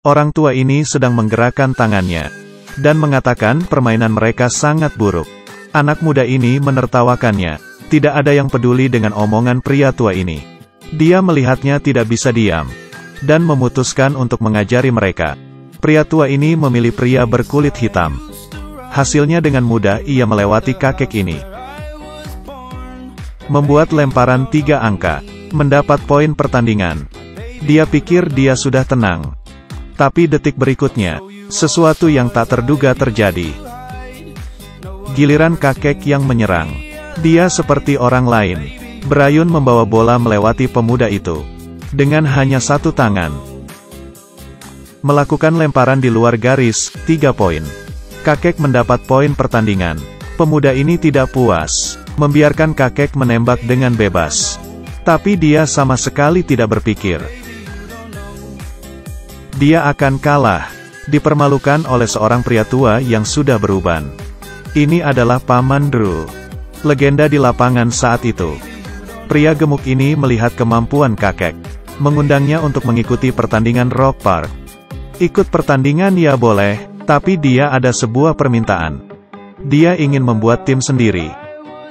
Orang tua ini sedang menggerakkan tangannya dan mengatakan permainan mereka sangat buruk. Anak muda ini menertawakannya. Tidak ada yang peduli dengan omongan pria tua ini. Dia melihatnya tidak bisa diam dan memutuskan untuk mengajari mereka. Pria tua ini memilih pria berkulit hitam. Hasilnya dengan mudah ia melewati kakek ini. Membuat lemparan 3 angka, mendapat poin pertandingan. Dia pikir dia sudah tenang. Tapi detik berikutnya, sesuatu yang tak terduga terjadi. Giliran kakek yang menyerang. Dia seperti orang lain, berayun membawa bola melewati pemuda itu. Dengan hanya 1 tangan. Melakukan lemparan di luar garis, 3 poin. Kakek mendapat poin pertandingan. Pemuda ini tidak puas, membiarkan kakek menembak dengan bebas. Tapi dia sama sekali tidak berpikir dia akan kalah, dipermalukan oleh seorang pria tua yang sudah beruban. Ini adalah Paman Drew, legenda di lapangan saat itu. Pria gemuk ini melihat kemampuan kakek, mengundangnya untuk mengikuti pertandingan Rock Park. Ikut pertandingan ya boleh, tapi dia ada sebuah permintaan. Dia ingin membuat tim sendiri.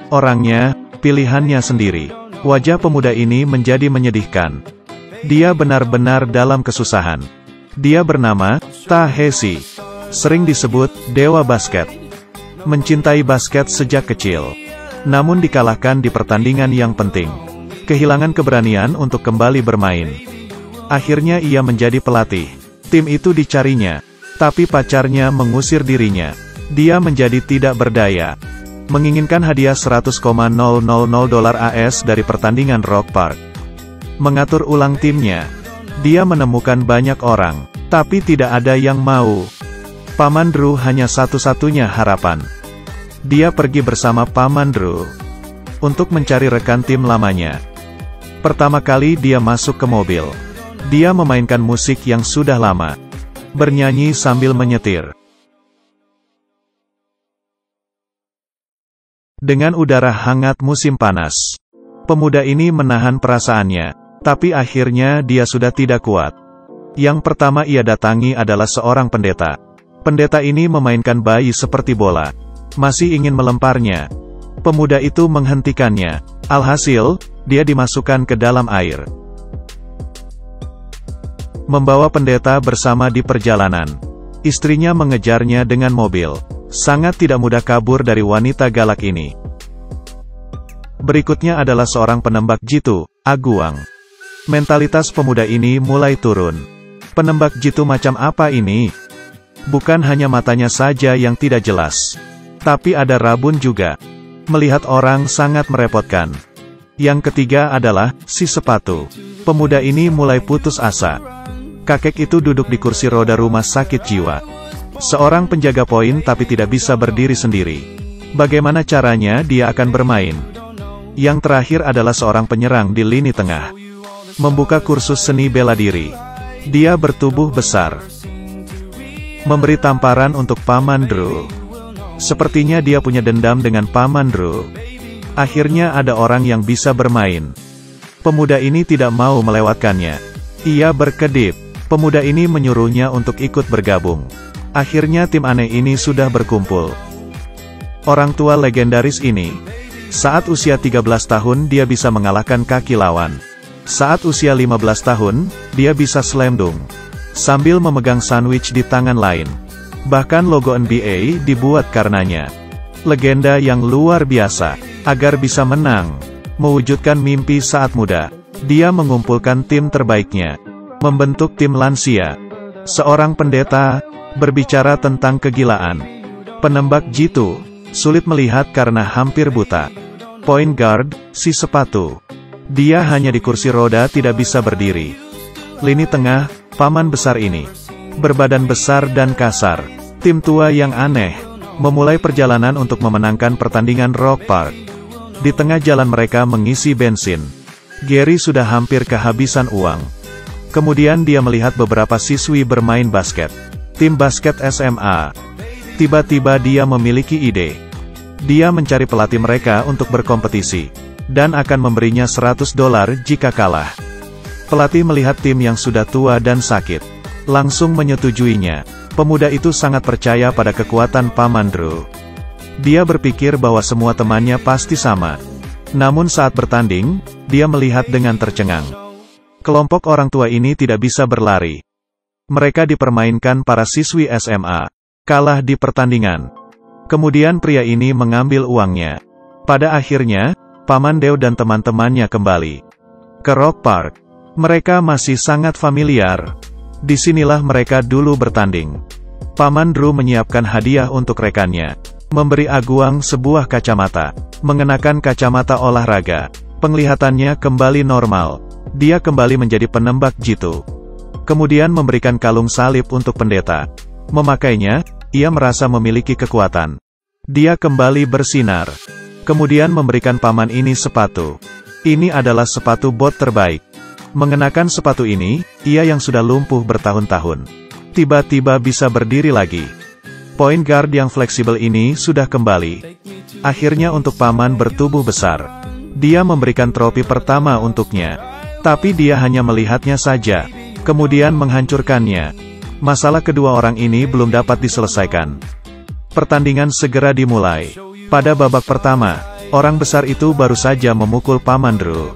Orangnya, pilihannya sendiri. Wajah pemuda ini menjadi menyedihkan. Dia benar-benar dalam kesusahan. Dia bernama Takeshi, sering disebut Dewa Basket. Mencintai basket sejak kecil, namun dikalahkan di pertandingan yang penting. Kehilangan keberanian untuk kembali bermain. Akhirnya ia menjadi pelatih. Tim itu dicarinya, tapi pacarnya mengusir dirinya. Dia menjadi tidak berdaya. Menginginkan hadiah $100,000 AS dari pertandingan Rock Park. Mengatur ulang timnya. Dia menemukan banyak orang, tapi tidak ada yang mau. Paman Drew hanya satu-satunya harapan. Dia pergi bersama Paman Drew untuk mencari rekan tim lamanya. Pertama kali dia masuk ke mobil. Dia memainkan musik yang sudah lama, bernyanyi sambil menyetir. Dengan udara hangat musim panas, pemuda ini menahan perasaannya. Tapi akhirnya dia sudah tidak kuat. Yang pertama ia datangi adalah seorang pendeta. Pendeta ini memainkan bayi seperti bola. Masih ingin melemparnya. Pemuda itu menghentikannya. Alhasil, dia dimasukkan ke dalam air. Membawa pendeta bersama di perjalanan. Istrinya mengejarnya dengan mobil. Sangat tidak mudah kabur dari wanita galak ini. Berikutnya adalah seorang penembak jitu, Aguang. Mentalitas pemuda ini mulai turun. Penembak jitu macam apa ini? Bukan hanya matanya saja yang tidak jelas, tapi ada rabun juga. Melihat orang sangat merepotkan. Yang ketiga adalah si sepatu. Pemuda ini mulai putus asa. Kakek itu duduk di kursi roda rumah sakit jiwa. Seorang penjaga poin tapi tidak bisa berdiri sendiri. Bagaimana caranya dia akan bermain? Yang terakhir adalah seorang penyerang di lini tengah. Membuka kursus seni bela diri. Dia bertubuh besar. Memberi tamparan untuk Paman Drew. Sepertinya dia punya dendam dengan Paman Drew. Akhirnya ada orang yang bisa bermain. Pemuda ini tidak mau melewatkannya. Ia berkedip. Pemuda ini menyuruhnya untuk ikut bergabung. Akhirnya tim aneh ini sudah berkumpul. Orang tua legendaris ini. Saat usia 13 tahun dia bisa mengalahkan kaki lawan. Saat usia 15 tahun, dia bisa slam dunk. Sambil memegang sandwich di tangan lain. Bahkan logo NBA dibuat karenanya. Legenda yang luar biasa. Agar bisa menang, mewujudkan mimpi saat muda, dia mengumpulkan tim terbaiknya. Membentuk tim lansia. Seorang pendeta, berbicara tentang kegilaan. Penembak jitu, sulit melihat karena hampir buta. Point guard, si sepatu. Dia hanya di kursi roda tidak bisa berdiri. Lini tengah, paman besar ini. Berbadan besar dan kasar. Tim tua yang aneh. Memulai perjalanan untuk memenangkan pertandingan Rock Park. Di tengah jalan mereka mengisi bensin. Gary sudah hampir kehabisan uang. Kemudian dia melihat beberapa siswi bermain basket. Tim basket SMA. Tiba-tiba dia memiliki ide. Dia mencari pelatih mereka untuk berkompetisi. Dan akan memberinya $100 jika kalah. Pelatih melihat tim yang sudah tua dan sakit. langsung menyetujuinya. Pemuda itu sangat percaya pada kekuatan Paman Drew. Dia berpikir bahwa semua temannya pasti sama. Namun saat bertanding, dia melihat dengan tercengang. Kelompok orang tua ini tidak bisa berlari. Mereka dipermainkan para siswi SMA. Kalah di pertandingan. Kemudian pria ini mengambil uangnya. Pada akhirnya, Paman Dew dan teman-temannya kembali ke Rock Park. Mereka masih sangat familiar. Disinilah mereka dulu bertanding. Paman Drew menyiapkan hadiah untuk rekannya. Memberi Aguang sebuah kacamata. Mengenakan kacamata olahraga. Penglihatannya kembali normal. Dia kembali menjadi penembak jitu. Kemudian memberikan kalung salib untuk pendeta. Memakainya, ia merasa memiliki kekuatan. Dia kembali bersinar. Kemudian memberikan paman ini sepatu. Ini adalah sepatu bot terbaik. Mengenakan sepatu ini, ia yang sudah lumpuh bertahun-tahun, tiba-tiba bisa berdiri lagi. Point guard yang fleksibel ini sudah kembali. Akhirnya untuk paman bertubuh besar. Dia memberikan trofi pertama untuknya. Tapi dia hanya melihatnya saja, kemudian menghancurkannya. Masalah kedua orang ini belum dapat diselesaikan. Pertandingan segera dimulai. Pada babak pertama, orang besar itu baru saja memukul Paman Drew.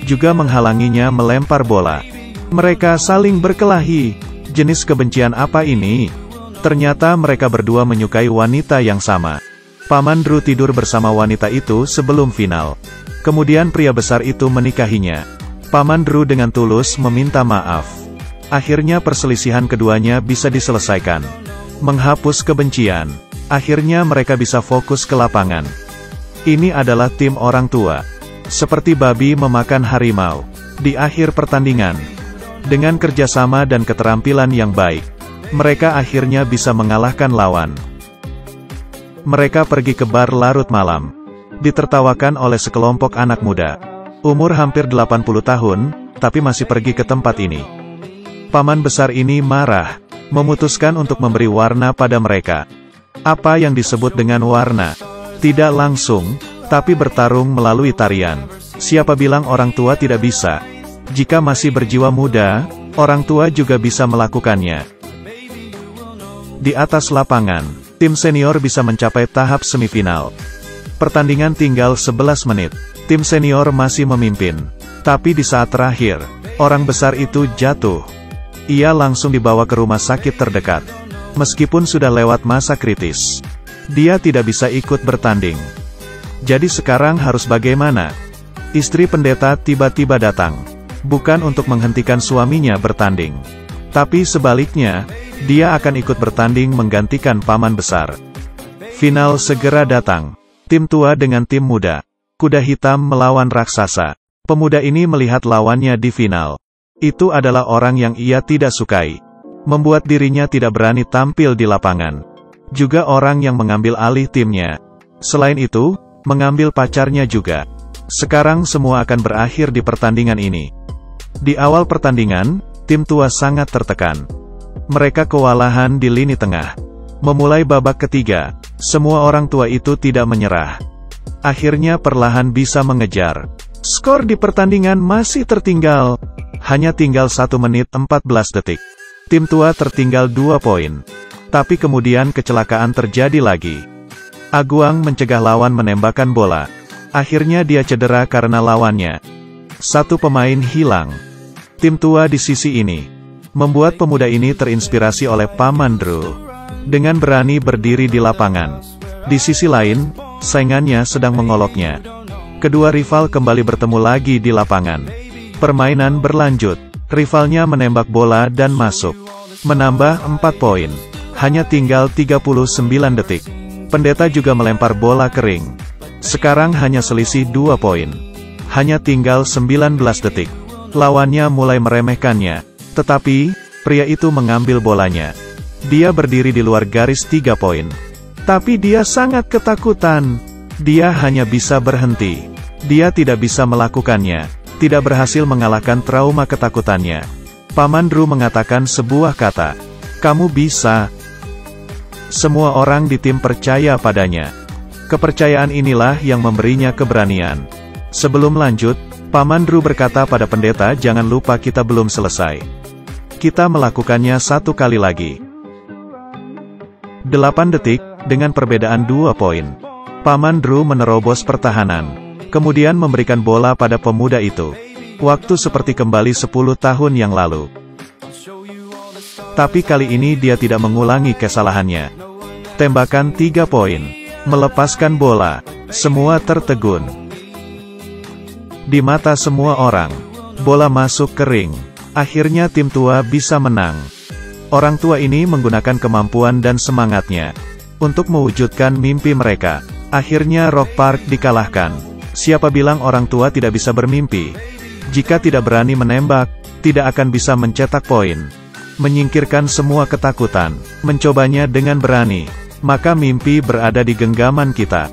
Juga menghalanginya melempar bola. Mereka saling berkelahi. Jenis kebencian apa ini? Ternyata mereka berdua menyukai wanita yang sama. Paman Drew tidur bersama wanita itu sebelum final. Kemudian pria besar itu menikahinya. Paman Drew dengan tulus meminta maaf. Akhirnya perselisihan keduanya bisa diselesaikan. Menghapus kebencian. Akhirnya mereka bisa fokus ke lapangan. Ini adalah tim orang tua. Seperti babi memakan harimau. Di akhir pertandingan, dengan kerjasama dan keterampilan yang baik, mereka akhirnya bisa mengalahkan lawan. Mereka pergi ke bar larut malam. Ditertawakan oleh sekelompok anak muda. Umur hampir 80 tahun, tapi masih pergi ke tempat ini. Paman besar ini marah, memutuskan untuk memberi warna pada mereka. Apa yang disebut dengan warna? Tidak langsung, tapi bertarung melalui tarian. Siapa bilang orang tua tidak bisa? Jika masih berjiwa muda, orang tua juga bisa melakukannya. Di atas lapangan, tim senior bisa mencapai tahap semifinal. Pertandingan tinggal 11 menit. Tim senior masih memimpin. Tapi di saat terakhir, orang besar itu jatuh. Ia langsung dibawa ke rumah sakit terdekat. Meskipun sudah lewat masa kritis, dia tidak bisa ikut bertanding. Jadi sekarang harus bagaimana? Istri pendeta tiba-tiba datang. Bukan untuk menghentikan suaminya bertanding. Tapi sebaliknya, dia akan ikut bertanding menggantikan paman besar. Final segera datang. Tim tua dengan tim muda. Kuda hitam melawan raksasa. Pemuda ini melihat lawannya di final. Itu adalah orang yang ia tidak sukai. Membuat dirinya tidak berani tampil di lapangan. Juga orang yang mengambil alih timnya. Selain itu, mengambil pacarnya juga. Sekarang semua akan berakhir di pertandingan ini. Di awal pertandingan, tim tua sangat tertekan. Mereka kewalahan di lini tengah. Memulai babak ketiga, semua orang tua itu tidak menyerah. Akhirnya perlahan bisa mengejar. Skor di pertandingan masih tertinggal. Hanya tinggal 1 menit 14 detik. Tim tua tertinggal 2 poin. Tapi kemudian kecelakaan terjadi lagi. Aguang mencegah lawan menembakkan bola. Akhirnya dia cedera karena lawannya. Satu pemain hilang. Tim tua di sisi ini membuat pemuda ini terinspirasi oleh Paman Drew. Dengan berani berdiri di lapangan. Di sisi lain, saingannya sedang mengoloknya. Kedua rival kembali bertemu lagi di lapangan. Permainan berlanjut. Rivalnya menembak bola dan masuk. Menambah 4 poin. Hanya tinggal 39 detik. Pendeta juga melempar bola kering. Sekarang hanya selisih 2 poin. Hanya tinggal 19 detik. Lawannya mulai meremehkannya. Tetapi, pria itu mengambil bolanya. Dia berdiri di luar garis 3 poin. Tapi dia sangat ketakutan. Dia hanya bisa berhenti. Dia tidak bisa melakukannya. Tidak berhasil mengalahkan trauma ketakutannya. Paman Drew mengatakan sebuah kata. Kamu bisa. Semua orang di tim percaya padanya. Kepercayaan inilah yang memberinya keberanian. Sebelum lanjut, Paman Drew berkata pada pendeta, jangan lupa kita belum selesai. Kita melakukannya satu kali lagi. 8 detik, dengan perbedaan 2 poin. Paman Drew menerobos pertahanan. Kemudian memberikan bola pada pemuda itu. Waktu seperti kembali 10 tahun yang lalu. Tapi kali ini dia tidak mengulangi kesalahannya. Tembakan 3 poin. Melepaskan bola. Semua tertegun. Di mata semua orang, bola masuk ke ring. Akhirnya tim tua bisa menang. Orang tua ini menggunakan kemampuan dan semangatnya untuk mewujudkan mimpi mereka. Akhirnya Rock Park dikalahkan. Siapa bilang orang tua tidak bisa bermimpi? Jika tidak berani menembak, tidak akan bisa mencetak poin. Menyingkirkan semua ketakutan, mencobanya dengan berani, maka mimpi berada di genggaman kita.